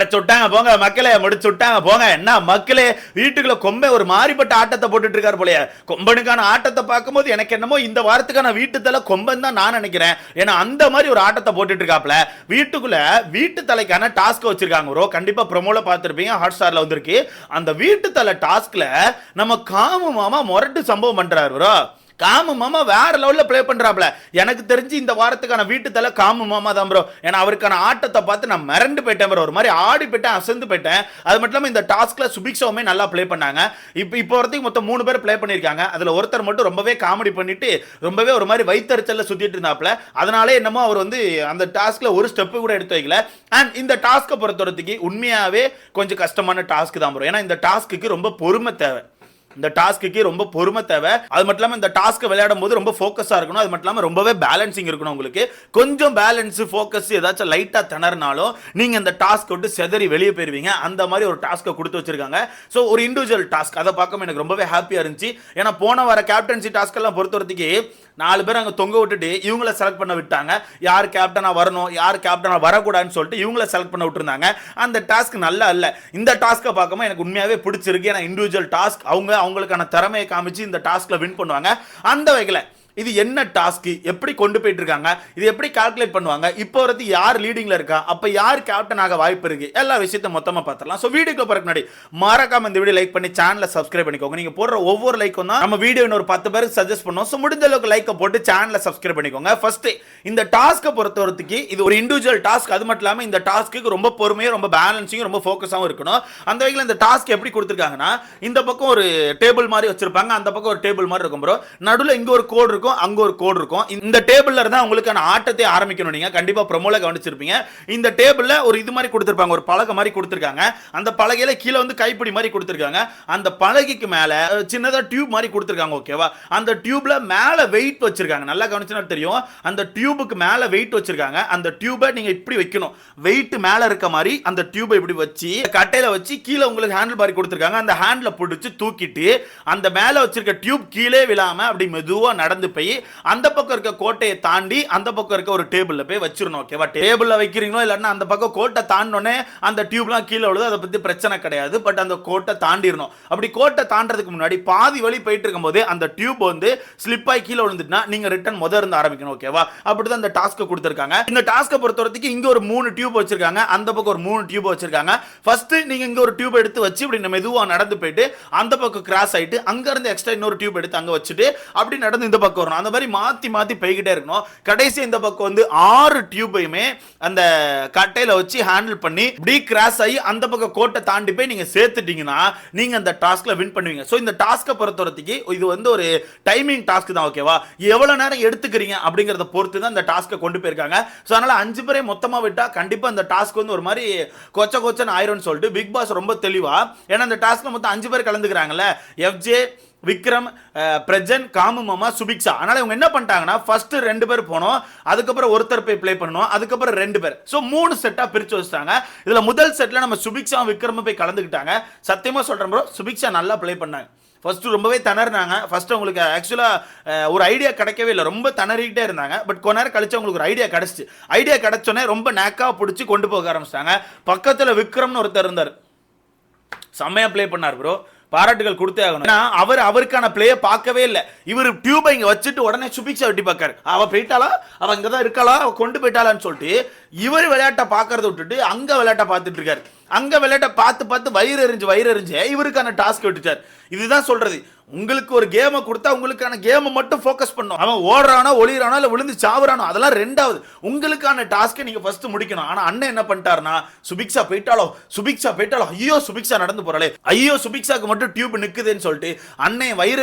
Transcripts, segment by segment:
முடிச்சு விட்டாங்க போங்க மக்களே, முடிச்சு விட்டாங்க போங்க. என்ன மக்களே, வீட்டுக்குள்ள கொம்பை ஒரு மாறிப்பட்ட ஆட்டத்தை போட்டுட்டு இருக்காரு போலயே. கொம்பனுக்கான ஆட்டத்தை பார்க்கும்போது எனக்கு என்னமோ இந்த வாரத்துக்கான வீட்டு தலை கொம்பன் தான் நான் நினைக்கிறேன். ஏன்னா அந்த மாதிரி ஒரு ஆட்டத்தை போட்டுட்டு இருக்காப்ல. வீட்டுக்குள்ள வீட்டு தலைக்கான டாஸ்க் வச்சிருக்காங்க ப்ரோ. கண்டிப்பா ப்ரோமோல பார்த்திருப்பீங்க, ஹாட் ஸ்டார்ல வந்திருக்கு. அந்த வீட்டு தலை டாஸ்க்ல நம்ம காமு மாமா முரட்டு சம்பவம் பண்றாரு ப்ரோ. காமு மாமா வேற லெவல்ல ப்ளே பண்றாப்ல. எனக்கு தெரிஞ்சு இந்த வாரத்துக்கான வீட்டு தலை காமு மாமா தான் ப்ரோ. ஏன்னா அவருக்கான ஆட்டத்தை பார்த்து நான் மிரண்டு போயிட்டேன் ப்ரோ. ஒரு மாதிரி ஆடி போயிட்டேன், அசந்து போயிட்டேன். அது மட்டும் இல்லாமல் இந்த டாஸ்க்ல சுபிக்ஷாவுமே நல்லா ப்ளே பண்ணாங்க. இப்போ வரதுக்கு மொத்தம் 3 பேர் ப்ளே பண்ணியிருக்காங்க. அதுல ஒருத்தர் மட்டும் ரொம்பவே காமெடி பண்ணிட்டு ரொம்பவே ஒரு மாதிரி வைத்தறிச்சல்ல சுத்திட்டு இருந்தாப்ல. அதனாலே என்னமோ அவர் வந்து அந்த டாஸ்க்ல ஒரு ஸ்டெப் கூட எடுத்து வைக்கல. அண்ட் இந்த டாஸ்க்கை பொறுத்தவரைக்கு உண்மையாவே கொஞ்சம் கஷ்டமான டாஸ்க் தான் ப்ரோ. ஏன்னா இந்த டாஸ்க்கு ரொம்ப பொறுமை தேவை. இந்த டாஸ்க்கு ரொம்ப பொறுமை தேவை. அது மட்டும் இல்லாமல் இந்த டாஸ்க்கை விளையாடும் போது ரொம்ப ஃபோக்கஸாக இருக்கணும். அது மட்டும் இல்லாமல் ரொம்பவே பேலன்சிங் இருக்கணும். உங்களுக்கு கொஞ்சம் பேலன்ஸ் ஃபோக்கஸ் ஏதாச்சும் லைட்டாக திணறினாலும் நீங்கள் இந்த டாஸ்க் விட்டு செதறி வெளியே போயிருவீங்க. அந்த மாதிரி ஒரு டாஸ்க்கை கொடுத்து வச்சிருக்காங்க. ஸோ ஒரு இண்டிவிஜுவல் டாஸ்க் அதை பார்க்க எனக்கு ரொம்பவே ஹாப்பியாக இருந்துச்சு. ஏன்னா போன வர கேப்டன்சி டாஸ்க் எல்லாம் பொறுத்தவரைக்கு 4 பேர் அங்கே தொங்க விட்டுட்டு இவங்கள செலக்ட் பண்ண விட்டாங்க. யார் கேப்டனா வரணும், யார் கேப்டனா வரக்கூடாதுன்னு சொல்லிட்டு இவங்கள செலக்ட் பண்ண விட்டுருந்தாங்க. அந்த டாஸ்க் நல்லா இல்லை. இந்த டாஸ்க்கை பார்க்கும்போது எனக்கு உண்மையாகவே பிடிச்சிருக்கு. ஏன்னா இண்டிவிஜுவல் டாஸ்க் அவங்களுக்கான திறமையை காமிச்சு இந்த டாஸ்க்ல வின் பண்ணுவாங்க. அந்த வகையில் இது என்ன டாஸ்க், எப்படி கொண்டு போயிட்டு இருக்காங்க, இது எப்படி கால்குலேட் பண்ணுவாங்க, இப்போ வரது யார் லீடிங்ல இருக்கா, அப்ப யார் கேப்டன் ஆக வாய்ப்பு இருக்கு, எல்லா விஷயத்தையும் மொத்தமா பார்த்துடலாம். ஸோ வீடியோக்கு போறதுக்கு முன்னாடி மறக்காம இந்த வீடியோ லைக் பண்ணி சேனலை சப்ஸ்கிரைப் பண்ணிக்கோங்க. நீங்க போடுற ஒவ்வொரு லைக்கும் தான் நம்ம வீடியோ ஒரு 10 பேருக்கு சஜஸ்ட் பண்ணுவோம். ஸோ முடிஞ்ச அளவுக்கு லைக்கை போட்டு சேனலை சப்ஸ்கிரைப் பண்ணிக்கோங்க. ஃபர்ஸ்ட் இந்த டாஸ்க்கை பொறுத்தவரைக்கு இது ஒரு இண்டிவிஜுவல் டாஸ்க். அது மட்டும் இல்லாமல் இந்த டாஸ்க்கு ரொம்ப பொறுமையும் ரொம்ப பேலன்சிங்கும் ரொம்ப ஃபோக்கஸாகவும் இருக்கணும். அந்த வகையில் இந்த டாஸ்க் எப்படி கொடுத்துருக்காங்கன்னா, இந்த பக்கம் ஒரு டேபிள் மாதிரி வச்சிருப்பாங்க, அந்த பக்கம் ஒரு டேபிள் மாதிரி இருக்கும் ப்ரோ. நடுவில் இங்க ஒரு கோடு இருக்கும், அங்க ஒரு கோட் இருக்கும். இந்த டேபிள்ல இருந்தா உங்களுக்கான ஆட்டத்தை ஆரம்பிக்கணும். நீங்க கண்டிப்பா ப்ரோமோல கவனிச்சிருப்பீங்க. இந்த டேபிள்ல ஒரு இது மாதிரி கொடுத்திருப்பாங்க, ஒரு பலகை மாதிரி கொடுத்திருக்காங்க. அந்த பலகையில கீழ வந்து கைப்பிடி மாதிரி கொடுத்திருக்காங்க. அந்த பலகைக்கு மேல சின்னதா டியூப் மாதிரி கொடுத்திருக்காங்க. ஓகேவா? அந்த டியூப்ல மேல வெயிட் வச்சிருக்காங்க. நல்லா கவனிச்சா தெரியும். அந்த டியூபுக்கு மேல வெயிட் வச்சிருக்காங்க. அந்த டியூபை நீங்க இப்படி வைக்கணும். வெயிட் மேல இருக்க மாதிரி அந்த டியூபை இப்படி வச்சு கட்டையில வச்சு கீழ உங்களுக்கு ஹேண்டில் பார் கொடுத்திருக்காங்க. அந்த ஹேண்ட்ல பிடிச்சு தூக்கிட்டு அந்த மேல வச்சிருக்க டியூப் கீழே விழாம அப்படி மெதுவா நடந்து போய் அந்த பக்கம் இருக்க கோட்டையை தாண்டி அந்த பக்கம் இருக்க ஒரு டேபிள்ல போய் வச்சிரணும். ஓகேவா? டேபிள்ல வைக்கிறீங்களோ இல்லன்னா அந்த பக்கம் கோட்டை தாண்டனே அந்த டியூப்லாம் கீழே விழுது, அதை பத்தி பிரச்சனை கிடையாது. பட் அந்த கோட்டை தாண்டிரணும். அப்படி கோட்டை தாண்டறதுக்கு முன்னாடி பாதி வழி போயிட்டு இருக்கும்போது அந்த டியூப் வந்து ஸ்லிப் ஆகி கீழே விழுந்துட்டுனா நீங்க ரிட்டர்ன் முதல்ல இருந்து ஆரம்பிக்கணும். ஓகேவா? அப்படிதான் இந்த டாஸ்க் கொடுத்திருக்காங்க. இந்த டாஸ்க்கை பொறுத்தவரைக்கும் இங்க ஒரு 3 டியூப் வச்சிருக்காங்க, அந்த பக்கம் ஒரு 3 டியூப் வச்சிருக்காங்க. ஃபர்ஸ்ட் நீங்க இங்க ஒரு டியூப் எடுத்து வச்சு இப்படி மெதுவா நடந்து போயிட்டு அந்த பக்கம் கிராஸ் ஆயிட்டு அங்க இருந்து எக்ஸ்ட்ரா இன்னொரு டியூப் எடுத்து அங்க வச்சுட்டு அப்படி நடந்து இந்த பக்கம் வரணும். அந்த மாதிரி மாத்தி மாத்தி போய்கிட்டே இருக்கணும். கடைசி இந்த பக்கம் வந்து 6 டியூபையுமே அந்த கட்டையில வச்சு ஹேண்டில் பண்ணி இப்படி கிராஸ் ஆகி அந்த பக்கம் கோட்டை தாண்டி போய் நீங்க சேர்த்துட்டீங்கன்னா நீங்க அந்த டாஸ்க்ல வின் பண்ணுவீங்க. சோ இந்த டாஸ்க்கை பொறுத்தவரைக்கு இது வந்து ஒரு டைமிங் டாஸ்க் தான். ஓகேவா? எவ்வளவு நேரம் எடுத்துக்கிறீங்க அப்படிங்கறத பொறுத்து தான் இந்த டாஸ்க்கை கொண்டு போயிருக்காங்க. சோ அதனால 5 பேரை மொத்தமா விட்டா கண்டிப்பா இந்த டாஸ்க் வந்து ஒரு மாதிரி கொச்சன்னு ஆயிரும்னு சொல்லிட்டு பிக் பாஸ் ரொம்ப தெளிவா, ஏன்னா இந்த டாஸ்க்ல மொத்தம் 5 பேர் கலந்துக்கிறாங்கல்ல, எஃப்ஜே, விக்ரம், பிரஜன், காமு மாமா, சுபிக்ஷா. அதனால இவங்க என்ன பண்ணிட்டாங்கன்னா ஃபர்ஸ்ட் 2 பேர் போனோம், அதுக்கப்புறம் ஒருத்தர் போய் ப்ளே பண்ணணும், அதுக்கப்புறம் 2 பேர். சோ 3 செட்டா பிரிச்சு வச்சிட்டாங்க. இதுல முதல் செட்ல நம்ம சுபிக்ஷா விக்ரம் போய் கலந்துக்கிட்டாங்க. சத்தியமா சொல்றேன் ப்ரோ, சுபிக்ஷா நல்லா ப்ளே பண்ணாங்க. ஃபர்ஸ்ட் ரொம்பவே திணறினாங்க. ஃபர்ஸ்ட் உங்களுக்கு ஆக்சுவலா ஒரு ஐடியா கிடைக்கவே இல்லை, ரொம்ப திணறிக்கிட்டே இருந்தாங்க. பட் கொஞ்ச நேரம் கழிச்சு உங்களுக்கு ஒரு ஐடியா கிடைச்சு. ஐடியா கிடைச்சோன்னே ரொம்ப நேக்கா பிடிச்சி கொண்டு போக ஆரம்பிச்சிட்டாங்க. பக்கத்துல விக்ரம்னு ஒருத்தர் இருந்தார், செம்மையா ப்ளே பண்ணார் ப்ரோ. பாராட்டுகள் கொடுத்தே ஆகணும். அவருக்கான பிளேயை பார்க்கவே இல்லை. இவர் டியூபை இங்க வச்சுட்டு உடனே சுபிக்ஷா வெட்டி பார்க்காரு. அவ போயிட்டாளா, அவ இங்கதான் இருக்காளா, அவ கொண்டு போயிட்டாளான்னு சொல்லிட்டு இவர் விளையாட்டை பார்க்கறத விட்டுட்டு அங்க விளையாட்டை பார்த்துட்டு இருக்காரு. அங்க விளையாட்டை பார்த்து வயிறு எறிஞ்சு இவருக்கான டாஸ்க் விட்டுட்டார். இதுதான் சொல்றது, உங்களுக்கு ஒரு கேமை கொடுத்தா உங்களுக்கான கேமை மட்டும் ஃபோக்கஸ் பண்ணும். அவன் ஓடுறானோ ஒளிறானோ இல்ல விழுந்து சாவுறானோ அதெல்லாம் ரெண்டாவது. உங்களுக்கான டாஸ்க்கை நீங்க ஃபர்ஸ்ட் முடிக்கணும். ஆனா அண்ணன் என்ன பண்ணிட்டாருன்னா, சுபிக்ஷா போயிட்டாலோ, ஐயோ சுபிக்ஷா நடந்து போறாளே, ஐயோ சுபிக்ஷாக்கு மட்டும் டியூப் நிக்குதுன்னு சொல்லிட்டு அண்ணன் வயிறு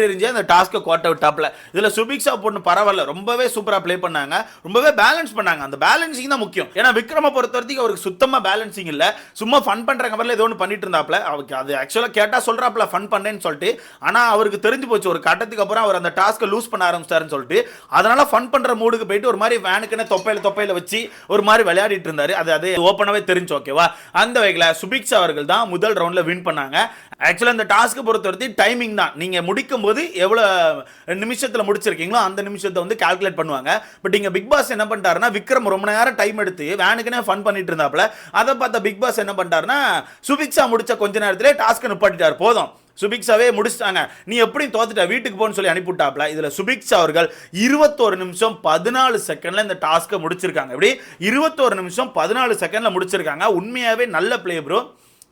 எறிஞ்சு அந்த டாஸ்க்கை கோட்டை விட்டாப்ல. இதுல சுபிக்ஷா பொண்ணு பரவாயில்ல, ரொம்பவே சூப்பரா ப்ளே பண்ணாங்க, ரொம்பவே பேலன்ஸ் பண்ணாங்க. அந்த பேலன்சிங் தான் முக்கியம். ஏன்னா விக்ரம பொறுத்தவரைக்கும் அவருக்கு சுத்தமா பேலன்சிங் இல்ல, சும்மா ஃபன் பண்ற கவர்ல ஏதோ ஒன்று பண்ணிட்டு இருந்தாப்ல. அவருக்கு அது ஆக்சுவலா கேட்டா சொல்றாப்ல ஃபன் பண்ணேன்னு சொல்லிட்டு. ஆனா அவருக்கு தெரிஞ்சு போச்சு ஒரு கட்டத்துக்கு அப்புறம் அவர் அந்த டாஸ்க்கை லூஸ் பண்ண ஆரம்பிச்சாருன்னு சொல்லிட்டு. அதனால ஃபன் பண்ற மூடுக்கு போயிட்டு ஒரு மாதிரி வேனுக்குன்னு தொப்பையில வச்சு ஒரு மாதிரி விளையாடிட்டு இருந்தாரு. அது ஓப்பனாவே தெரிஞ்சு. ஓகேவா? அந்த வகையில் சுபிக்ஷா அவர்கள் தான் முதல் ரவுண்ட்ல வின் பண்ணாங்க. ஆக்சுவலா இந்த டாஸ்க் பொறுத்தவரைக்கும் டைமிங் தான், நீங்க முடிக்கும் போது எவ்வளவு நிமிஷத்துல முடிச்சிருக்கீங்களோ அந்த நிமிஷத்தை வந்து கால்குலேட் பண்ணுவாங்க. பட் இங்க பிக் பாஸ் என்ன பண்ணிட்டாருன்னா, விக்ரம் ரொம்ப நேரம் டைம் எடுத்து வேனுக்குனே ஃபன் பண்ணிட்டு இருந்தாப்ல. அதை பார்த்த பிக் பாஸ் பாஸ் என்ன பண்ணிட்டாருன்னா சுபிக்ஷா முடிச்ச கொஞ்ச நேரத்திலே டாஸ்க்கை நிப்பாட்டிட்டார். போதும், சுபிக்ஷாவே முடிச்சிட்டாங்க, நீ எப்படியும் தோத்துட்ட, வீட்டுக்கு போன்னு சொல்லி அனுப்பிவிட்டாப்ல. இதுல சுபிக்ஷா அவர்கள் 21 நிமிஷம் 14 செகண்ட்ல இந்த டாஸ்க்கை முடிச்சிருக்காங்க. இப்படி 21 நிமிஷம் 14 செகண்ட்ல முடிச்சிருக்காங்க. உண்மையாவே நல்ல பிளே ப்ரோ,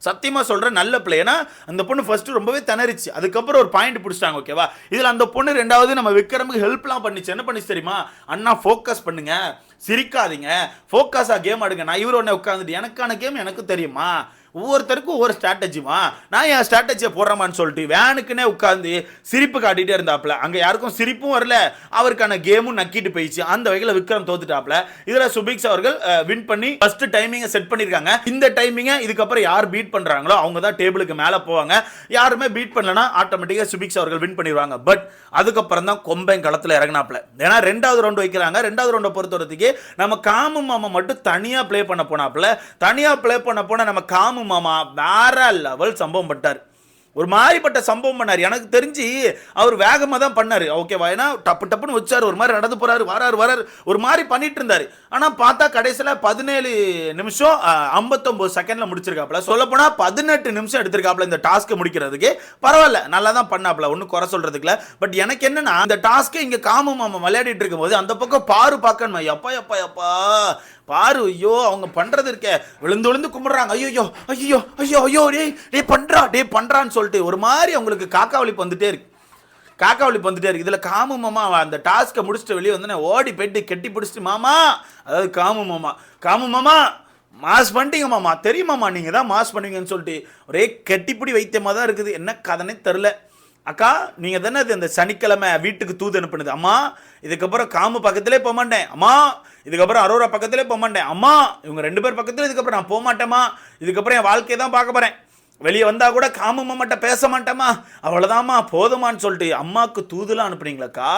சத்தியமா சொல்றேன், நல்ல பிளேனா. அந்த பொண்ணு ஃபர்ஸ்ட் ரொம்பவே திணறிச்சு, அதுக்கப்புறம் ஒரு பாயிண்ட் பிடிச்சிட்டாங்க. ஓகேவா, இதுல அந்த பொண்ணு ரெண்டாவது நம்ம விக்ரமுக்கு ஹெல்ப்லாம் பண்ணிச்சு. என்ன பண்ணிச்சு தெரியுமா, அண்ணா ஃபோக்கஸ் பண்ணுங்க, சிரிக்காதீங்க, ஃபோக்கஸா கேம் ஆடுங்க. நான் இவர் ஒன்று உட்காந்துட்டு எனக்கான கேம் எனக்கு தெரியுமா, ஒவ்வொருத்தருக்கும் ஒவ்வொரு ஸ்ட்ராட்டஜிமா, நான் என் ஸ்ட்ராட்டஜியை போடுறமான்னு சொல்லிட்டு வேனுக்குன்னே உட்காந்து சிரிப்பு காட்டிகிட்டே இருந்தாப்புல. அங்கே யாருக்கும் சிரிப்பும் வரல, அவருக்கான கேமும் நக்கிட்டு போயிடுச்சு. அந்த வகையில் விக்ரம் தோத்துட்டாப்புல. இதில் சுபிக்ஷா அவர்கள் வின் பண்ணி ஃபர்ஸ்ட் டைமிங்கை செட் பண்ணியிருக்காங்க. இந்த டைமிங்கை இதுக்கப்புறம் யார் பீட் பண்ணுறாங்களோ அவங்க தான் டேபிளுக்கு மேலே போவாங்க. யாருமே பீட் பண்ணலன்னா ஆட்டோமேட்டிக்காக சுபிக்ஷா அவர்கள் வின் பண்ணிடுவாங்க. பட் அதுக்கப்புறம் தான் கொம்பை களத்தில் இறங்கினாப்புல. ஏன்னா ரெண்டாவது ரவுண்டு வைக்கிறாங்க. ரெண்டாவது ரவுண்டை பொறுத்தவரைக்கு நம்ம காமு மாமா மட்டும் தனியாக ப்ளே பண்ண போனாப்புல. தனியாக ப்ளே பண்ண போனால் நம்ம காமு மாமா வேற லெவல் சம்பவம் பட்டார், ஒரு மாதிரிப்பட்ட சம்பவம் பண்ணார். எனக்கு தெரிஞ்சு அவர் வேகமாக தான் பண்ணார். ஓகேவா, ஏன்னா டப்பு டப்புன்னு வச்சார், ஒரு மாதிரி நடந்து போறாரு, வராரு ஒரு மாதிரி பண்ணிட்டு இருந்தார். ஆனால் பார்த்தா கடைசியில் 17 நிமிஷம் 59 செகண்ட்ல முடிச்சிருக்காப்ல. சொல்லப்போனா 18 நிமிஷம் எடுத்திருக்காப்ல இந்த டாஸ்க்கை முடிக்கிறதுக்கு. பரவாயில்ல, நல்லா தான் பண்ணாப்ல, ஒன்றும் குறை சொல்றதுக்குல. பட் எனக்கு என்னன்னா, இந்த டாஸ்க்கை இங்கே காமு மாமா விளையாடிட்டு இருக்கும் போது அந்த பக்கம் பாரு பார்க்கணுமா, எப்பா எப்பா எப்பா பாரு, ஐயோ அவங்க பண்றது இருக்க, விழுந்து விழுந்து கும்பிடுறாங்க, ஐயோ ஐயோ ஐயோ ஐயோ டே பண்றான்னு சொல்லிட்டு ஒரு மாதிரி அவங்களுக்கு காக்காவளிப்பு வந்துட்டே இருக்கு, காக்காவளிப்பு வந்துட்டே இருக்கு. இதுல காமு மாமா அந்த டாஸ்க்கை முடிச்சுட்டு வெளியே வந்து ஓடி போயிட்டு கெட்டி பிடிச்சிட்டு, மாமா, அதாவது காமு மாமா மாஸ் பண்ணிட்டீங்க மாமா, தெரியுமாமா நீங்க தான் மாஸ் பண்ணுவீங்கன்னு சொல்லிட்டு ஒரே கெட்டிப்பிடி வைத்தியமா தான் இருக்குது. என்ன கதனே தெரில. அக்கா, நீங்கள் தானே இந்த சனிக்கிழமை வீட்டுக்கு தூது அனுப்புனது. அம்மா, இதுக்கப்புறம் காமு பக்கத்திலே போக மாட்டேன். அம்மா, இதுக்கப்புறம் அரோரா பக்கத்திலே போக மாட்டேன். அம்மா, இவங்க 2 பேர் பக்கத்தில் இதுக்கப்புறம் நான் போக மாட்டேம்மா. இதுக்கப்புறம் என் வாழ்க்கையை தான் பார்க்க போகிறேன். வெளியே வந்தால் கூட காமு மாமாட்ட பேச மாட்டேம்மா, அவ்வளோதாம்மா, போதுமான்னு சொல்லிட்டு அம்மாவுக்கு தூதுலாம் அனுப்புனீங்களாக்கா.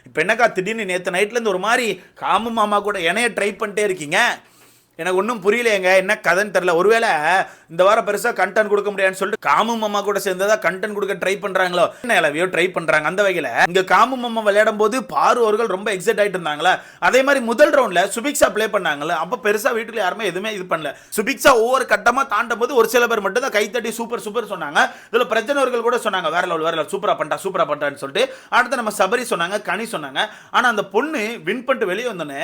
இப்போ என்னக்கா திடீர்னு நேற்று நைட்லேருந்து ஒரு மாதிரி காமு மாமா கூட என்னைய ட்ரை பண்ணிட்டே இருக்கீங்க, எனக்கு ஒன்றும் புரியலையேங்க, என்ன கதைன்னு தெரில. ஒருவேளை இந்த வாரம் பெருசாக கண்டென்ட் கொடுக்க முடியாதுன்னு சொல்லிட்டு காமு மாமா கூட சேர்ந்ததா கண்டென்ட் கொடுக்க ட்ரை பண்ணுறாங்களோ, என்ன எல்லாவையோ ட்ரை பண்ணுறாங்க. அந்த வகையில் இங்கே காமு மாமா விளையாடும் போது பாரு அவர்கள் ரொம்ப எக்ஸைட் ஆகிட்டு இருந்தாங்களா. அதே மாதிரி முதல் ரவுண்டில் சுபிக்ஷா ப்ளே பண்ணாங்களே, அப்போ பெருசாக வீட்டில் யாருமே எதுவுமே இது பண்ணல. சுபிக்ஷா ஒவ்வொரு கட்டமாக தாண்டும் போது ஒரு சில பேர் மட்டும் தான் கைத்தட்டி சூப்பர் சூப்பர் சொன்னாங்க. இதில் பிரஜன் அவர்கள் கூட சொன்னாங்க, வேற லெவல் சூப்பராக பண்ணுறான்னு சொல்லிட்டு. அடுத்து நம்ம சபரி சொன்னாங்க, கனி சொன்னாங்க. ஆனால் அந்த பொண்ணு வின் பண்ணிட்டு வெளியே வந்தோன்னே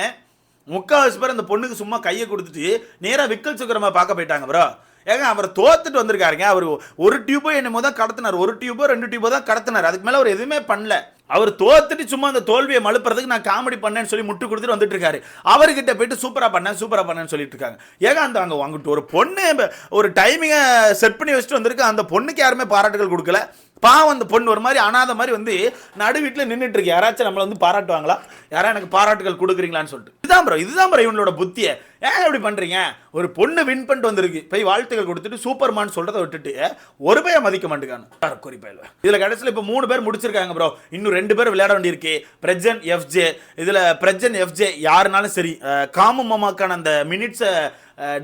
3/4 பேர் அந்த பொண்ணுக்கு சும்மா கையை கொடுத்துட்டு நேராக விக்கல் சுக்கரமா பார்க்க போயிட்டாங்க ப்ரோ. ஏங்க, அவர் தோத்துட்டு வந்திருக்காருங்க. அவர் ஒரு டியூபோ என்னமோ தான் கடத்தினார், ஒரு டியூபோ 2 டியூபோ தான் கடத்தினார். அதுக்கு மேலே அவர் எதுவுமே பண்ணல. அவர் தோத்துட்டு சும்மா அந்த தோல்வியை மழுப்புறதுக்கு நான் காமெடி பண்ணேன்னு சொல்லி முட்டு கொடுத்துட்டு வந்துட்டு இருக்காரு. அவர்கிட்ட போயிட்டு சூப்பரா பண்ணேன்னு சொல்லிட்டு இருக்காங்க. ஏங்க, அந்த அங்கே வாங்கிட்டு ஒரு பொண்ணு ஒரு டைமிங்கை செட் பண்ணி வச்சுட்டு வந்திருக்கு, அந்த பொண்ணுக்கு யாருமே பாராட்டுகள் கொடுக்கல. பாவம், அந்த பொண்ணு ஒரு மாதிரி அனாத மாதிரி வந்து நடு வீட்டில் நின்றுட்டு இருக்கு. யாராச்சும் நம்மளை வந்து பாராட்டுவாங்களா, யாரா எனக்கு பாராட்டுகள் கொடுக்குறீங்களான்னு சொல்லிட்டு. இதுதான் ப்ரோ இவங்களோட புத்தியை. ஏன் இப்படி பண்றீங்க? ஒரு பொண்ணு வின் பண்ணிட்டு வந்திருக்கு, போய் வாழ்த்துக்கள் கொடுத்துட்டு சூப்பர்மான் சொல்றதை விட்டுட்டு ஒரு பைய மதிக்க மாட்டேங்கானு குறிப்பா. இதுல கடைசியில் இப்போ 3 பேர் முடிச்சிருக்காங்க ப்ரோ. இன்னும் 2 பேர் விளையாட வேண்டியிருக்கு, பிரஜன் எஃப்ஜே. இதுல பிரஜன் எஃப்ஜே யாருனாலும் சரி, காமு மாமாக்கான அந்த மினிட்ஸை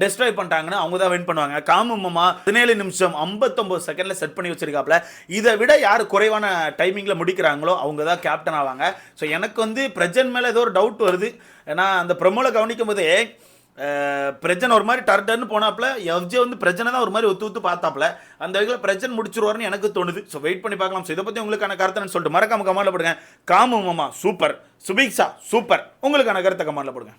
டெஸ்ட்ராய் பண்ணிட்டாங்கன்னா அவங்க தான் வின் பண்ணுவாங்க. காமு மாமா 17 நிமிஷம் 59 செகண்ட்ல செட் பண்ணி வச்சிருக்காப்ல. இதை விட யார் குறைவான டைமிங்ல முடிக்கிறாங்களோ அவங்க தான் கேப்டன் ஆவாங்க. ஸோ எனக்கு வந்து பிரஜன் மேலே ஏதோ ஒரு டவுட் வருது. ஏன்னா அந்த ப்ரமோல கவனிக்கும் போதே பிரஜன் ஒரு மாதிரி டர்டர்னு போனாப்ல, எஃப்ஜே வந்து பிரஜனை தான் ஒரு மாதிரி ஒத்து பார்த்தாப்ல. அந்த வகையில் பிரஜன் முடிச்சிருவாருன்னு எனக்கு தோணுது. ஸோ வெயிட் பண்ணி பார்க்கலாம். ஸோ இதை பற்றி உங்களுக்கான கருத்துன்னு சொல்லிட்டு மறக்காம கமெண்ட்ல போடுங்க. காமு மாமா சூப்பர், சுபிக்ஷா சூப்பர், உங்களுக்கான கருத்தை கமெண்ட்ல போடுங்க.